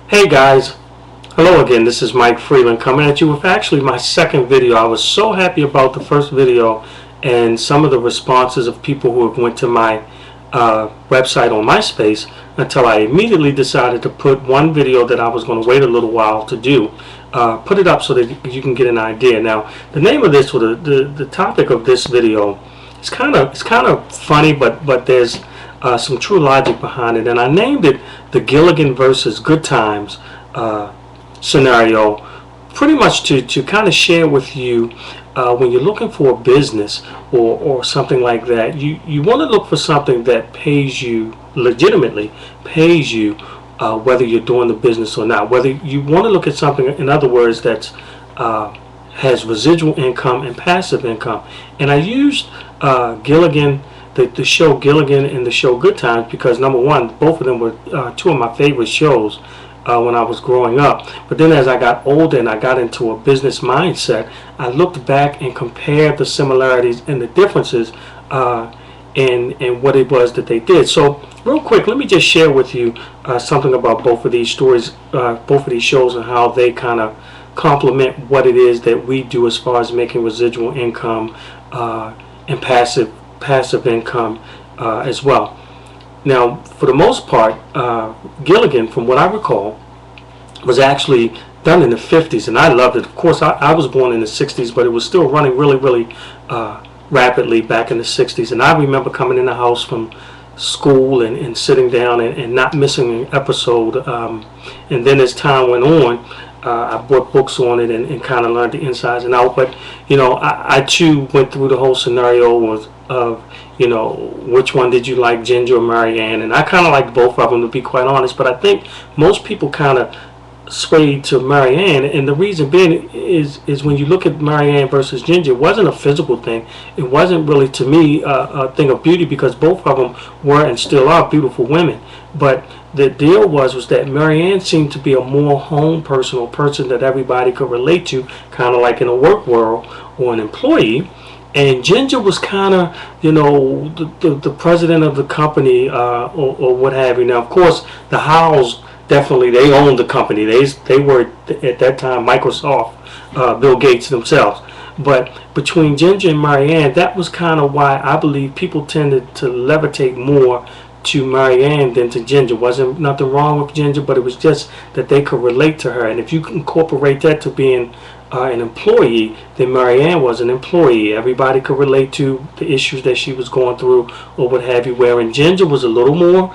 Hey guys, hello again. This is Mike Freeland coming at you with actually my second video. I was so happy about the first video and some of the responses of people who have went to my website on MySpace until I immediately decided to put one video that I was going to wait a little while to do. Put it up so that you can get an idea. Now, the name of this, or the topic of this video, it's kind of funny, but there's some true logic behind it, and I named it the Gilligan versus Goodtimes scenario, pretty much to kind of share with you when you're looking for a business or something like that. You want to look for something that pays you legitimately, pays you whether you're doing the business or not. Whether you want to look at something, in other words, that's has residual income and passive income. And I used Gilligan, the show Gilligan and the show Goodtimes, because number one, both of them were two of my favorite shows when I was growing up. But then as I got older and I got into a business mindset, I looked back and compared the similarities and the differences in what it was that they did. So real quick, let me just share with you something about both of these stories, both of these shows, and how they kind of complement what it is that we do as far as making residual income and passive income as well. Now, for the most part, Gilligan, from what I recall, was actually done in the 50s, and I loved it. Of course, I was born in the 60s, but it was still running really rapidly back in the 60s. And I remember coming in the house from school and sitting down and not missing an episode. And then as time went on, I bought books on it and kind of learned the insides and out. But I too went through the whole scenario of which one did you like, Ginger or Marianne? And I kind of liked both of them, to be quite honest. But I think most people kind of swayed to Marianne, and the reason being is when you look at Marianne versus Ginger, it wasn't a physical thing. It wasn't really, to me, a thing of beauty, because both of them were and still are beautiful women. But the deal was that Marianne seemed to be a more home person, or person that everybody could relate to, kind of like in a work world or an employee. And Ginger was kind of, the president of the company or what have you. Now, of course, the Howells, definitely, they owned the company. They were, at that time, Microsoft, Bill Gates themselves. But between Ginger and Marianne, that was kind of why I believe people tended to levitate more to Marianne than to Ginger. Wasn't nothing wrong with Ginger, but it was just that they could relate to her. And if you incorporate that to being an employee, then Marianne was an employee. Everybody could relate to the issues that she was going through or what have you, wherein Ginger was a little more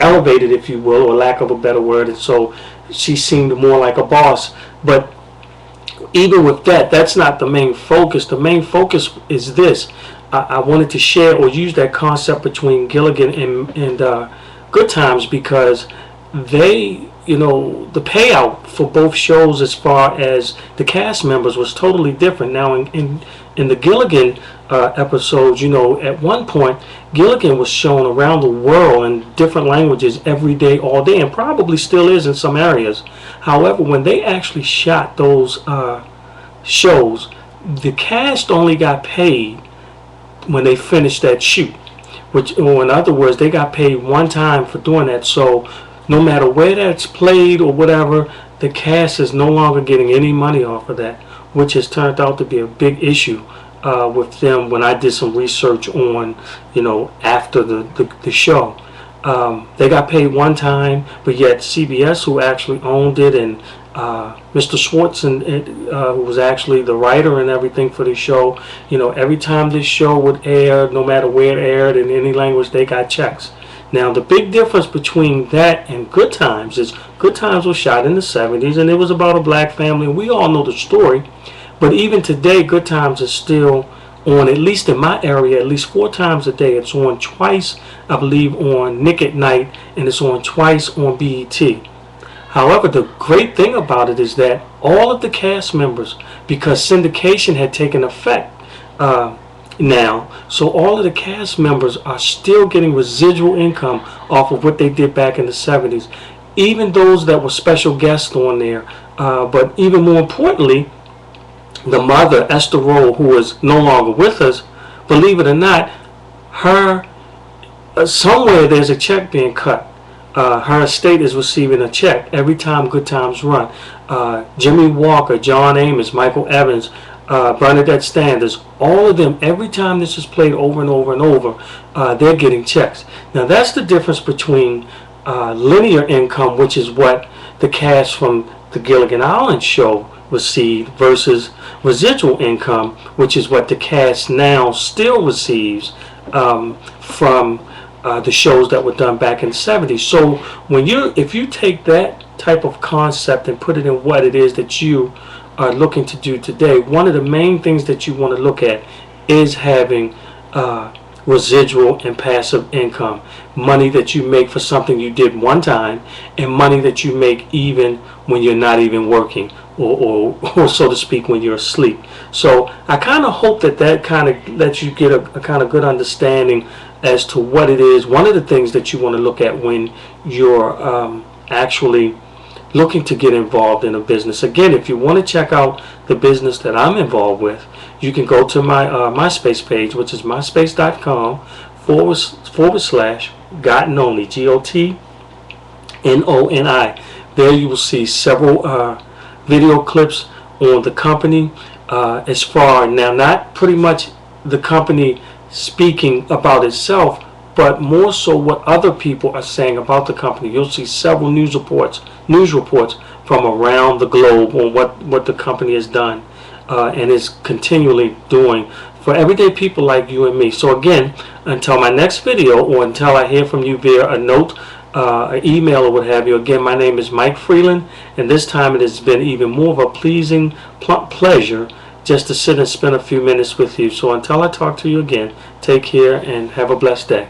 elevated, if you will, or lack of a better word, and so she seemed more like a boss. But even with that, that's not the main focus. The main focus is this. I wanted to share or use that concept between Gilligan and Goodtimes, because they, the payout for both shows as far as the cast members was totally different. Now, in the Gilligan episodes, at one point, Gilligan was shown around the world in different languages every day, all day, and probably still is in some areas. However, when they actually shot those shows, the cast only got paid when they finished that shoot, or in other words, they got paid one time for doing that. So no matter where that's played or whatever, the cast is no longer getting any money off of that, which has turned out to be a big issue with them when I did some research on, after the show. They got paid one time, but yet CBS, who actually owned it, and Mr. Schwartz, who was actually the writer and everything for the show, every time this show would air, no matter where it aired in any language, they got checks. Now, the big difference between that and Goodtimes is Goodtimes was shot in the 70s, and it was about a black family, and we all know the story. But even today, Goodtimes is still on, at least in my area, at least 4 times a day. It's on twice, I believe, on Nick at Night, and it's on twice on BET. However, the great thing about it is that all of the cast members, because syndication had taken effect now, so all of the cast members are still getting residual income off of what they did back in the 70s. Even those that were special guests on there. But even more importantly, the mother, Esther Roll, who is no longer with us, believe it or not, her somewhere there's a check being cut her estate is receiving a check every time Good Times run. Jimmy Walker, John Amos, Michael Evans, Bernadette Standers, all of them, every time this is played over and over and over, they're getting checks. Now that's the difference between linear income, which is what the cast from the Gilligan Island show received, versus residual income, which is what the cast now still receives from the shows that were done back in the 70s. So if you take that type of concept and put it in what it is that you are looking to do today, one of the main things that you want to look at is having residual and passive income, money that you make for something you did one time, and money that you make even when you're not even working, or so to speak, when you're asleep. So I kind of hope that kind of lets you get a kind of good understanding as to what it is. One of the things that you want to look at when you're actually looking to get involved in a business. Again, if you want to check out the business that I'm involved with, you can go to my MySpace page, which is myspace.com / Gotten Only, GOTNONI. There you will see several video clips on the company, as far now, not pretty much the company speaking about itself, but more so what other people are saying about the company. You'll see several news reports from around the globe on what the company has done and is continually doing for everyday people like you and me. So again, until my next video, or until I hear from you via a note, an email, or what have you, again, my name is Mike Freeland, and this time it has been even more of a pleasing pleasure just to sit and spend a few minutes with you. So until I talk to you again, take care and have a blessed day.